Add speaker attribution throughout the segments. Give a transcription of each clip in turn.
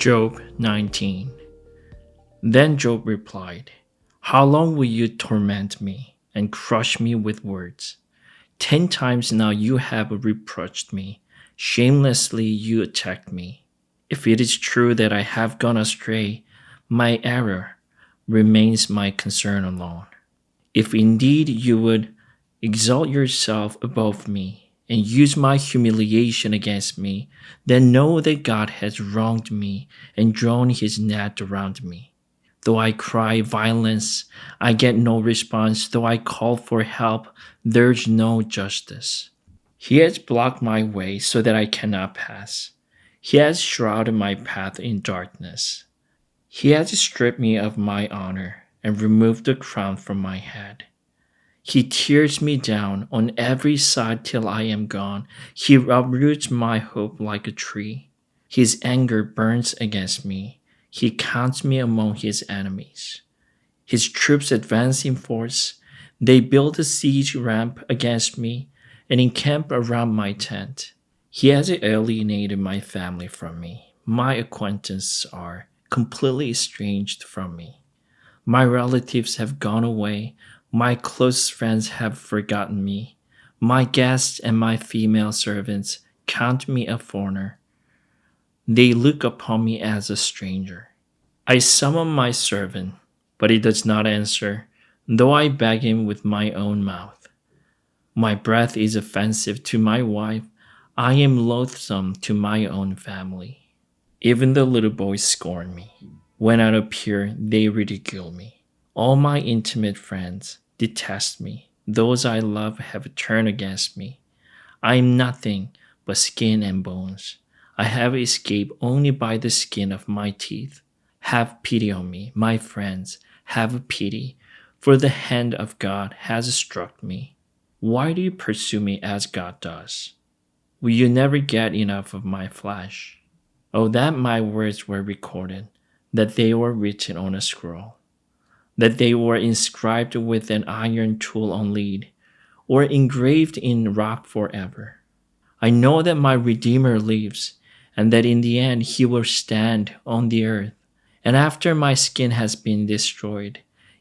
Speaker 1: Job 19. Then Job replied, "How long will you torment me and crush me with words? 10 times now you have reproached me. Shamelessly you attacked me. If it is true that I have gone astray, my error remains my concern alone. If indeed you would exalt yourself above me and use my humiliation against me, then know that God has wronged me and drawn his net around me. Though I cry violence, I get no response. Though I call for help, there's no justice. He has blocked my way so that I cannot pass. He has shrouded my path in darkness. He has stripped me of my honor and removed the crown from my head. He tears me down on every side till I am gone. He uproots my hope like a tree. His anger burns against me. He counts me among his enemies. His troops advance in force. They build a siege ramp against me and encamp around my tent. He has alienated my family from me. My acquaintances are completely estranged from me. My relatives have gone away. My close friends have forgotten me. My guests and my female servants count me a foreigner. They look upon me as a stranger. I summon my servant, but he does not answer, though I beg him with my own mouth. My breath is offensive to my wife. I am loathsome to my own family. Even the little boys scorn me. When I appear, they ridicule me. All my intimate friends detest me. Those I love have turned against me. I am nothing but skin and bones. I have escaped only by the skin of my teeth. Have pity on me, my friends, have pity, for the hand of God has struck me. Why do you pursue me as God does? Will you never get enough of my flesh? Oh, that my words were recorded, that they were written on a scroll, that they were inscribed with an iron tool on lead, or engraved in rock forever. I know that my Redeemer lives, and that in the end he will stand on the earth. And after my skin has been destroyed,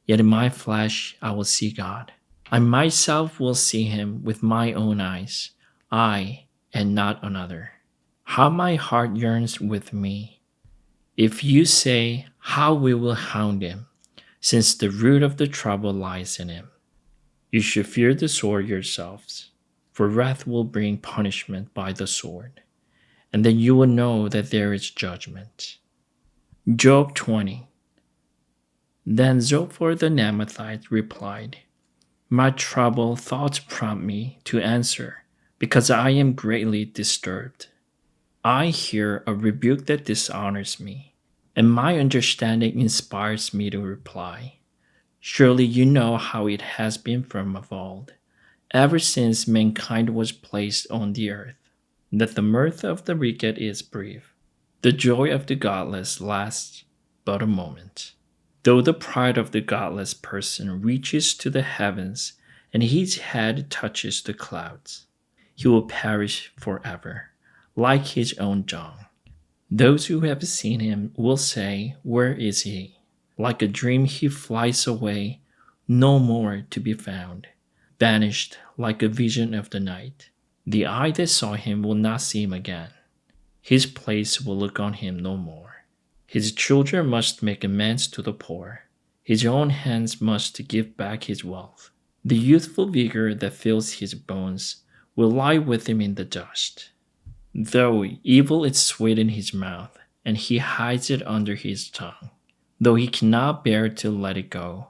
Speaker 1: yet in my flesh I will see God. I myself will see him with my own eyes, I and not another. How my heart yearns with me. If you say, how we will hound him, since the root of the trouble lies in him. You should fear the sword yourselves, for wrath will bring punishment by the sword, and then you will know that there is judgment. Job 20. Then Zophar the Naamathite replied, My troubled thoughts prompt me to answer, because I am greatly disturbed. I hear a rebuke that dishonors me, and my understanding inspires me to reply. Surely you know how it has been from of old, ever since mankind was placed on the earth, that the mirth of the wicked is brief. The joy of the godless lasts but a moment. Though the pride of the godless person reaches to the heavens and his head touches the clouds, he will perish forever, like his own dung. Those who have seen him will say, Where is he? Like a dream he flies away, no more to be found, banished like a vision of the night. The eye that saw him will not see him again. His place will look on him no more. His children must make amends to the poor. His own hands must give back his wealth. The youthful vigor that fills his bones will lie with him in the dust. Though evil is sweet in his mouth, and he hides it under his tongue, though he cannot bear to let it go,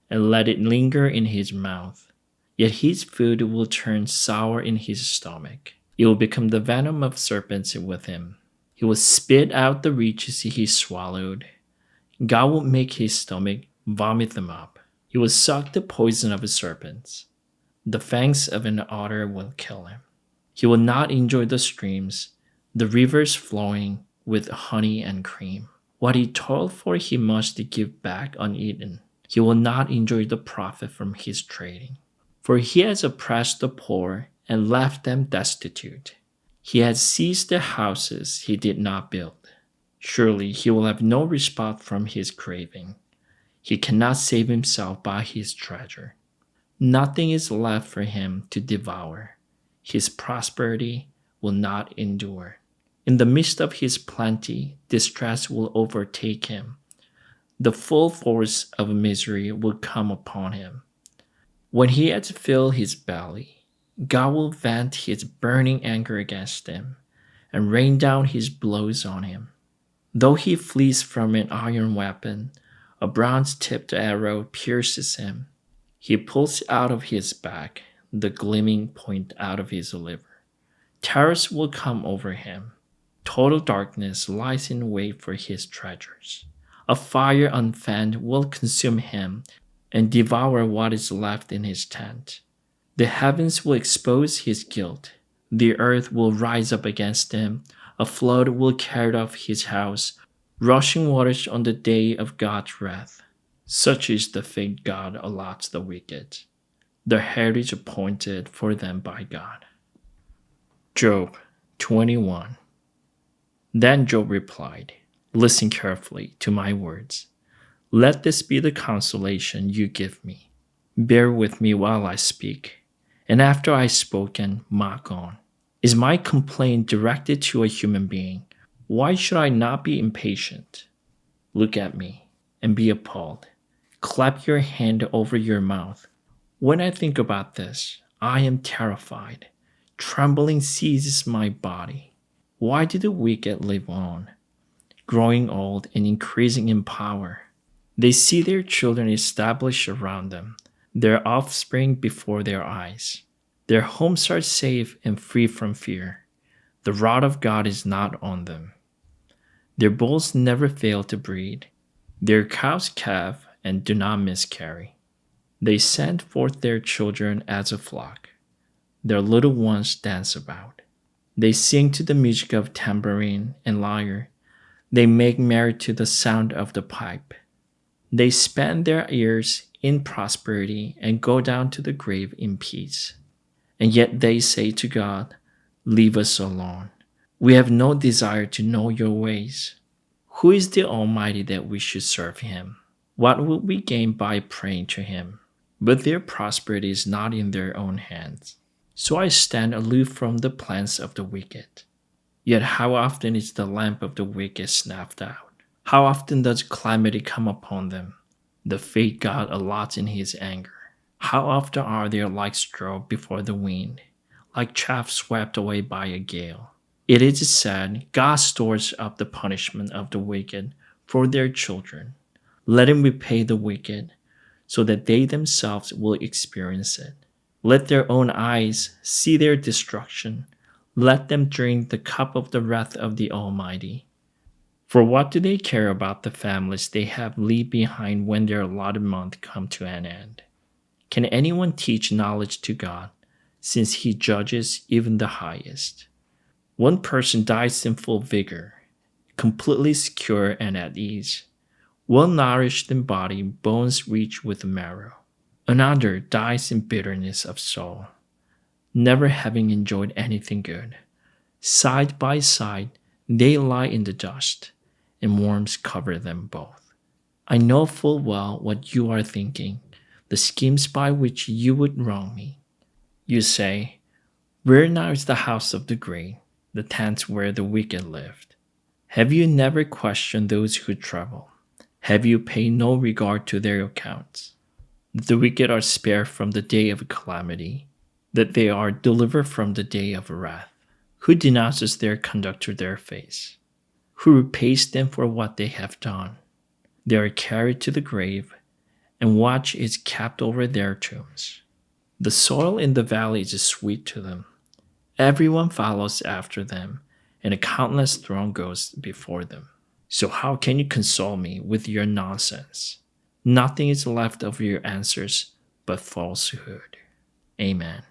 Speaker 1: and let it linger in his mouth, yet his food will turn sour in his stomach. It will become the venom of serpents with him. He will spit out the riches he swallowed. God will make his stomach vomit them up. He will suck the poison of serpents. The fangs of an otter will kill him. He will not enjoy the streams, the rivers flowing with honey and cream. What he toiled for he must give back uneaten. He will not enjoy the profit from his trading. For he has oppressed the poor and left them destitute. He has seized their houses he did not build. Surely he will have no respite from his craving. He cannot save himself by his treasure. Nothing is left for him to devour. His prosperity will not endure. In the midst of his plenty, distress will overtake him. The full force of misery will come upon him. When he has filled his belly, God will vent his burning anger against him and rain down his blows on him. Though he flees from an iron weapon, a bronze-tipped arrow pierces him. He pulls out of his back the gleaming point out of his liver. Terrors will come over him. Total darkness lies in wait for his treasures. A fire unfanned will consume him and devour what is left in his tent. The heavens will expose his guilt. The earth will rise up against him. A flood will carry off his house, rushing waters on the day of God's wrath. Such is the fate God allots the wicked, the heritage appointed for them by God. Job 21. Then Job replied, "Listen carefully to my words. Let this be the consolation you give me. Bear with me while I speak, and after I have spoken, mock on. Is my complaint directed to a human being? Why should I not be impatient? Look at me and be appalled. Clap your hand over your mouth. When I think about this, I am terrified. Trembling seizes my body. Why do the wicked live on, growing old and increasing in power? They see their children established around them, their offspring before their eyes. Their homes are safe and free from fear. The rod of God is not on them. Their bulls never fail to breed. Their cows calve and do not miscarry. They send forth their children as a flock. Their little ones dance about. They sing to the music of tambourine and lyre. They make merry to the sound of the pipe. They spend their years in prosperity and go down to the grave in peace. And yet they say to God, 'Leave us alone. We have no desire to know your ways.' Who is the Almighty that we should serve him? What will we gain by praying to him? But their prosperity is not in their own hands. So I stand aloof from the plans of the wicked. Yet how often is the lamp of the wicked snuffed out? How often does calamity come upon them, the fate God allots in his anger? How often are they like straw before the wind, like chaff swept away by a gale? It is said, God stores up the punishment of the wicked for their children. Let him repay the wicked, so that they themselves will experience it. Let their own eyes see their destruction. Let them drink the cup of the wrath of the Almighty. For what do they care about the families they have leave behind when their allotted month come to an end? Can anyone teach knowledge to God, since he judges even the highest? One person dies in full vigor, completely secure and at ease. Well-nourished in body, bones rich with marrow. Another dies in bitterness of soul, never having enjoyed anything good. Side by side, they lie in the dust, and worms cover them both. I know full well what you are thinking, the schemes by which you would wrong me. You say, "Where now is the house of the great, the tents where the wicked lived?" Have you never questioned those who trouble? Have you paid no regard to their accounts? That the wicked are spared from the day of calamity, that they are delivered from the day of wrath. Who denounces their conduct to their face? Who repays them for what they have done? They are carried to the grave, and watch is kept over their tombs. The soil in the valley is sweet to them. Everyone follows after them, and a countless throng goes before them. So how can you console me with your nonsense? Nothing is left of your answers but falsehood. Amen.